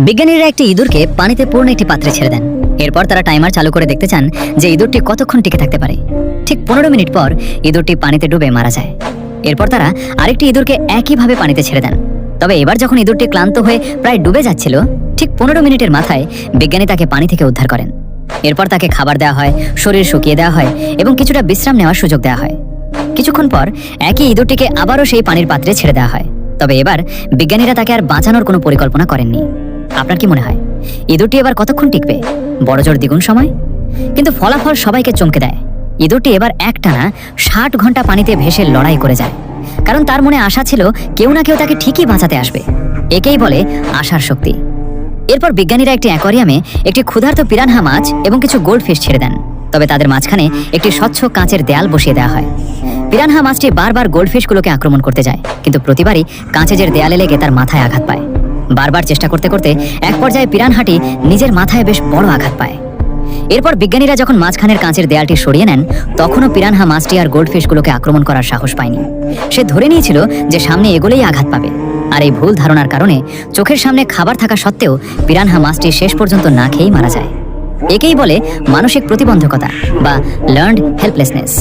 বিজ্ঞানীরা একটি ইঁদুরকে পানিতে পূর্ণ একটি পাত্রে ছেড়ে দেন। এরপর তারা টাইমার চালু করে দেখতে চান যে ইঁদুরটি কতক্ষণ টিকে থাকতে পারে। ঠিক 15 মিনিট পর ইঁদুরটি পানিতে ডুবে মারা যায়। এরপর তারা আরেকটি ইঁদুরকে একইভাবে পানিতে ছেড়ে দেন। তবে এবার যখন ইঁদুরটি ক্লান্ত হয়ে প্রায় ডুবে যাচ্ছিল, ঠিক 15 মিনিটের মাথায় বিজ্ঞানী তাকে পানি থেকে উদ্ধার করেন। এরপর তাকে খাবার দেওয়া হয়, শরীর শুকিয়ে দেওয়া হয় এবং কিছুটা বিশ্রাম নেওয়ার সুযোগ দেওয়া হয়। কিছুক্ষণ পর একই ইঁদুরটিকে আবারও সেই পানির পাত্রে ছেড়ে দেওয়া হয়। তবে এবার বিজ্ঞানীরা তাকে আর বাঁচানোর কোনো পরিকল্পনা করেননি। আপনার কি মনে হয় ইঁদুরটি এবার কতক্ষণ টিকবে? বড়জোর দ্বিগুণ সময়। কিন্তু ফলাফল সবাইকে চমকে দেয়। ইঁদুরটি এবার একটানা 60 ঘন্টা পানিতে ভেসে লড়াই করে যায়, কারণ তার মনে আশা ছিল কেউ না কেউ তাকে ঠিকই বাঁচাতে আসবে। একেই বলে আশার শক্তি। এরপর বিজ্ঞানীরা একটি অ্যাকোয়ারিয়ামে একটি ক্ষুধার্ত পিরানহা মাছ এবং কিছু গোল্ডফিশ ছেড়ে দেন। তবে তাদের মাঝখানে একটি স্বচ্ছ কাঁচের দেয়াল বসিয়ে দেওয়া হয়। পিরানহা মাছটি বারবার গোল্ডফিশগুলোকে আক্রমণ করতে যায়, কিন্তু প্রতিবারই কাঁচের দেয়ালে লেগে তার মাথায় আঘাত পায়। বারবার চেষ্টা করতে করতে এক পর্যায়ে পিরানহাটি নিজের মাথায় বেশ বড় আঘাত পায়। এরপর বিজ্ঞানীরা যখন মাঝখানের কাঁচের দেয়ালটি সরিয়ে নেন, তখনও পিরানহা মাছটি আর গোল্ডফিশগুলোকে আক্রমণ করার সাহস পায়নি। সে ধরে নিয়েছিল যে সামনে এগোলেই আঘাত পাবে। আর এই ভুল ধারণার কারণে চোখের সামনে খাবার থাকা সত্ত্বেও পিরানহা মাছটি শেষ পর্যন্ত না খেয়েই মারা যায়। একেই বলে মানসিক প্রতিবন্ধকতা বা লার্নড হেল্পলেসনেস।